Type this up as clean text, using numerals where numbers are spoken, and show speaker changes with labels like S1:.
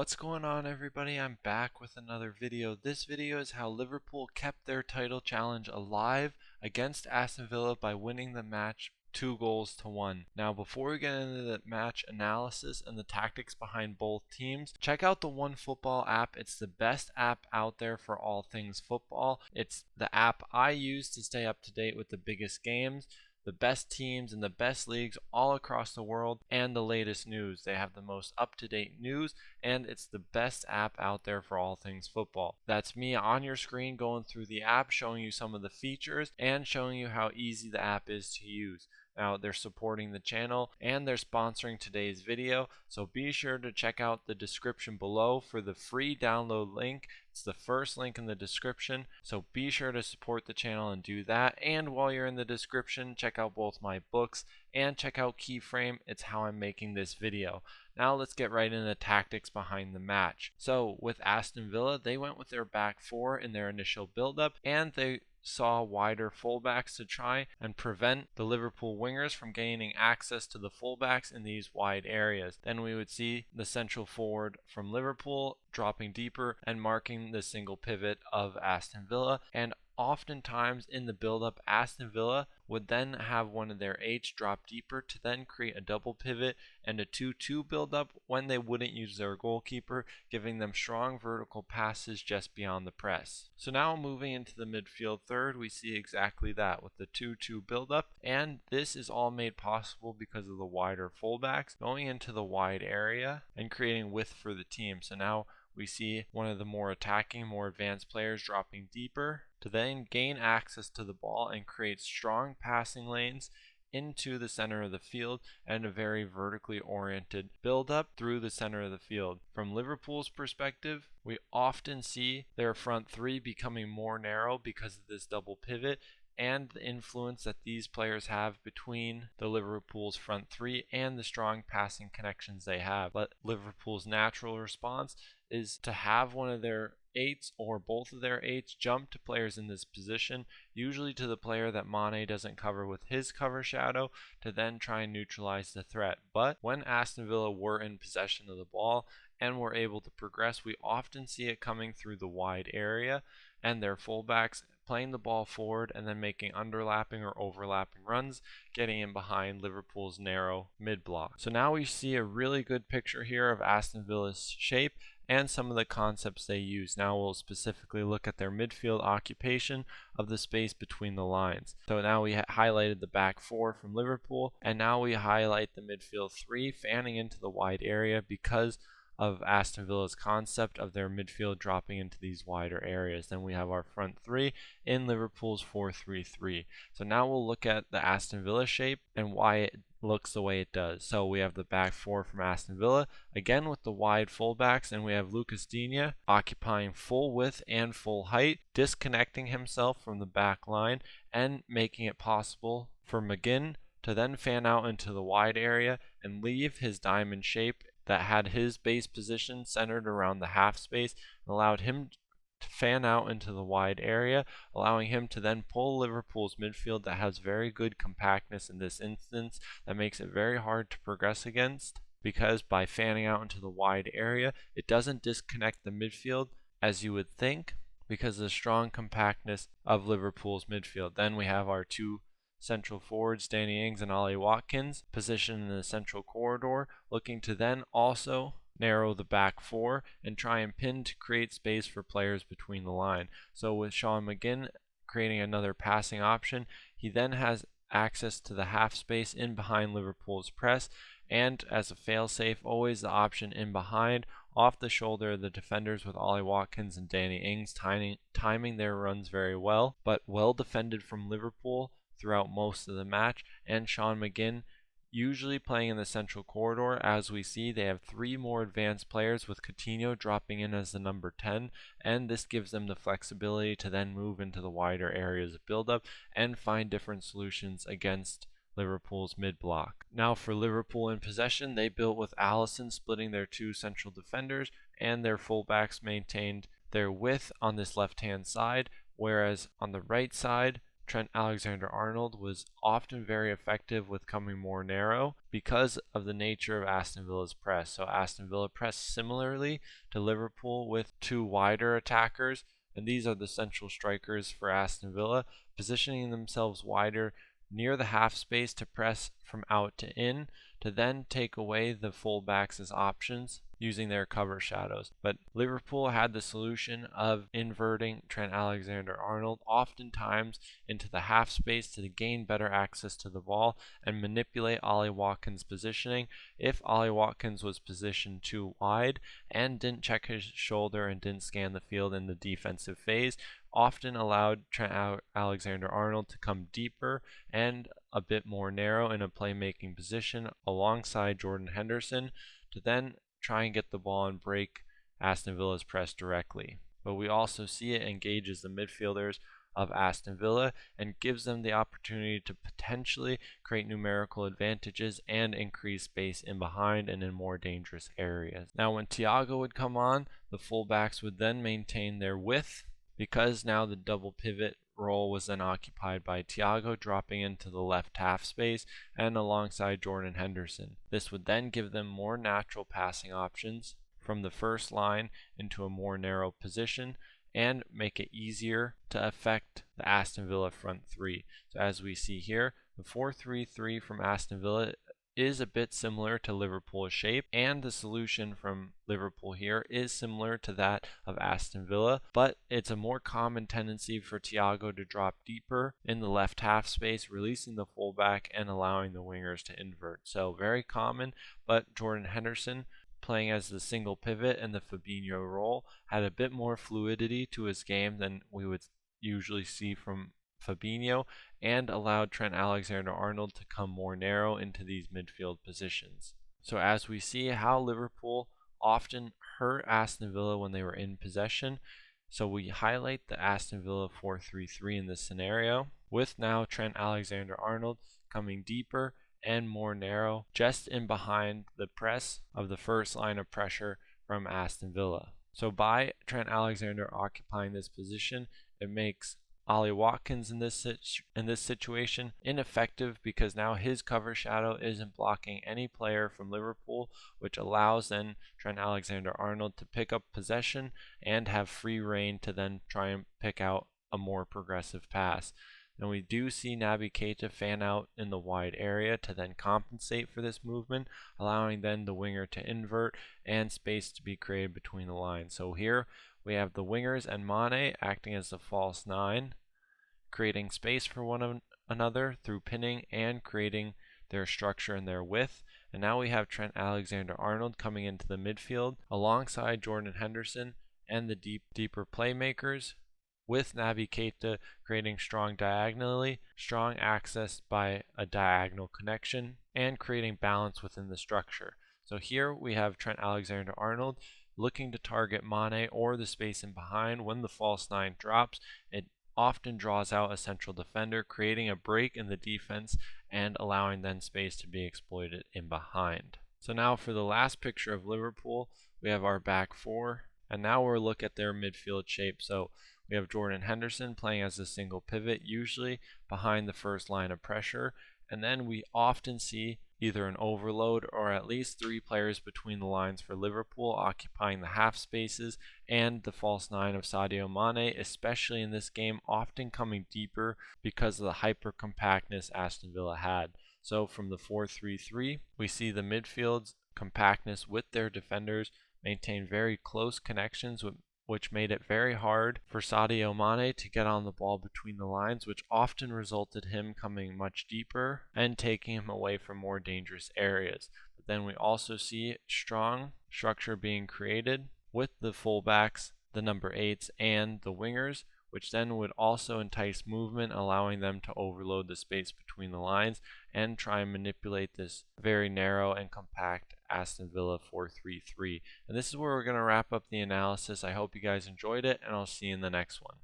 S1: What's going on, everybody? I'm back with another video. This video is how Liverpool kept their title challenge alive against Aston Villa by winning the match 2-1. Now, before we get into the match analysis and the tactics behind both teams, check out the OneFootball app. It's the best app out there for all things football. It's the app I use to stay up to date with the biggest games, the best teams and the best leagues all across the world, and the latest news. They have the most up-to-date news, and it's the best app out there for all things football. That's me on your screen going through the app, showing you some of the features and showing you how easy the app is to use. Now, they're supporting the channel and they're sponsoring today's video, so be sure to check out the description below for the free download link. It's the first link in the description, so be sure to support the channel and do that. And while you're in the description, check out both my books and check out Keyframe. It's how I'm making this video. Now let's get right into the tactics behind the match. So with Aston Villa, they went with their back four in their initial build-up, and they saw wider fullbacks to try and prevent the Liverpool wingers from gaining access to the fullbacks in these wide areas. Then we would see the central forward from Liverpool dropping deeper and marking the single pivot of Aston Villa, and oftentimes in the build-up, Aston Villa would then have one of their 8s drop deeper to then create a double pivot and a 2-2 build-up when they wouldn't use their goalkeeper, giving them strong vertical passes just beyond the press. So now moving into the midfield third, we see exactly that with the 2-2 build-up, and this is all made possible because of the wider fullbacks going into the wide area and creating width for the team. So now we see one of the more attacking, more advanced players dropping deeper to then gain access to the ball and create strong passing lanes into the center of the field and a very vertically oriented build-up through the center of the field. From Liverpool's perspective, we often see their front three becoming more narrow because of this double pivot and the influence that these players have between the Liverpool's front three and the strong passing connections they have. But Liverpool's natural response is to have one of their 8s or both of their 8s jump to players in this position, usually to the player that Mane doesn't cover with his cover shadow, to then try and neutralize the threat. But when Aston Villa were in possession of the ball and were able to progress, we often see it coming through the wide area and their fullbacks playing the ball forward and then making underlapping or overlapping runs, getting in behind Liverpool's narrow mid-block. So now we see a really good picture here of Aston Villa's shape and some of the concepts they use. Now we'll specifically look at their midfield occupation of the space between the lines. So now we highlighted the back four from Liverpool, and now we highlight the midfield three fanning into the wide area because of Aston Villa's concept of their midfield dropping into these wider areas. Then we have our front three in Liverpool's 4-3-3. So now we'll look at the Aston Villa shape and why it looks the way it does. So we have the back four from Aston Villa, again with the wide fullbacks, and we have Lucas Digne occupying full width and full height, disconnecting himself from the back line and making it possible for McGinn to then fan out into the wide area and leave his diamond shape that had his base position centered around the half space and allowed him to fan out into the wide area, allowing him to then pull Liverpool's midfield that has very good compactness in this instance that makes it very hard to progress against, because by fanning out into the wide area it doesn't disconnect the midfield as you would think because of the strong compactness of Liverpool's midfield. Then we have our two central forwards, Danny Ings and Ollie Watkins, positioned in the central corridor, looking to then also narrow the back four and try and pin to create space for players between the line. So with Sean McGinn creating another passing option, he then has access to the half space in behind Liverpool's press, and as a failsafe, always the option in behind off the shoulder of the defenders, with Ollie Watkins and Danny Ings timing their runs very well, but well defended from Liverpool throughout most of the match, and Sean McGinn usually playing in the central corridor. As we see, they have three more advanced players, with Coutinho dropping in as the number 10, and this gives them the flexibility to then move into the wider areas of build-up and find different solutions against Liverpool's mid-block. Now for Liverpool in possession, they built with Alisson splitting their two central defenders, and their fullbacks maintained their width on this left-hand side, whereas on the right side Trent Alexander-Arnold was often very effective with coming more narrow because of the nature of Aston Villa's press. So Aston Villa pressed similarly to Liverpool with two wider attackers, and these are the central strikers for Aston Villa, positioning themselves wider near the half space to press from out to in, to then take away the fullbacks as options using their cover shadows. But Liverpool had the solution of inverting Trent Alexander-Arnold oftentimes into the half space to gain better access to the ball and manipulate Ollie Watkins' positioning. If Ollie Watkins was positioned too wide and didn't check his shoulder and didn't scan the field in the defensive phase, often allowed Trent Alexander-Arnold to come deeper and a bit more narrow in a playmaking position alongside Jordan Henderson to then try and get the ball and break Aston Villa's press directly. But we also see it engages the midfielders of Aston Villa and gives them the opportunity to potentially create numerical advantages and increase space in behind and in more dangerous areas. Now when Thiago would come on, the fullbacks would then maintain their width, because now the double pivot role was then occupied by Thiago, dropping into the left half space and alongside Jordan Henderson. This would then give them more natural passing options from the first line into a more narrow position and make it easier to affect the Aston Villa front three. So as we see here, the 4-3-3 from Aston Villa is a bit similar to Liverpool's shape, and the solution from Liverpool here is similar to that of Aston Villa, but it's a more common tendency for Thiago to drop deeper in the left half space, releasing the fullback and allowing the wingers to invert. So very common, but Jordan Henderson, playing as the single pivot and the Fabinho role, had a bit more fluidity to his game than we would usually see from Fabinho, and allowed Trent Alexander-Arnold to come more narrow into these midfield positions. So as we see how Liverpool often hurt Aston Villa when they were in possession, so we highlight the Aston Villa 4-3-3 in this scenario, with now Trent Alexander-Arnold coming deeper and more narrow just in behind the press of the first line of pressure from Aston Villa. So by Trent Alexander occupying this position, it makes Ollie Watkins in this situation ineffective, because now his cover shadow isn't blocking any player from Liverpool, which allows then Trent Alexander-Arnold to pick up possession and have free reign to then try and pick out a more progressive pass. And we do see Naby Keita fan out in the wide area to then compensate for this movement, allowing then the winger to invert and space to be created between the lines. So here we have the wingers and Mane acting as the false nine, creating space for one another through pinning and creating their structure and their width. And now we have Trent Alexander-Arnold coming into the midfield alongside Jordan Henderson and the deeper playmakers, with Naby Keita creating strong diagonally, strong access by a diagonal connection, and creating balance within the structure. So here we have Trent Alexander-Arnold looking to target Mane or the space in behind. When the false nine drops, it often draws out a central defender, creating a break in the defense and allowing then space to be exploited in behind. So now for the last picture of Liverpool, we have our back four, and now we'll look at their midfield shape. So we have Jordan Henderson playing as a single pivot, usually behind the first line of pressure, and then we often see either an overload or at least three players between the lines for Liverpool occupying the half spaces, and the false nine of Sadio Mane, especially in this game, often coming deeper because of the hyper compactness Aston Villa had. So from the 4-3-3, we see the midfield's compactness with their defenders maintain very close connections, which made it very hard for Sadio Mane to get on the ball between the lines, which often resulted him coming much deeper and taking him away from more dangerous areas. But then we also see strong structure being created with the fullbacks, the number 8s, and the wingers, which then would also entice movement, allowing them to overload the space between the lines and try and manipulate this very narrow and compact Aston Villa 4-3-3. And this is where we're going to wrap up the analysis. I hope you guys enjoyed it, and I'll see you in the next one.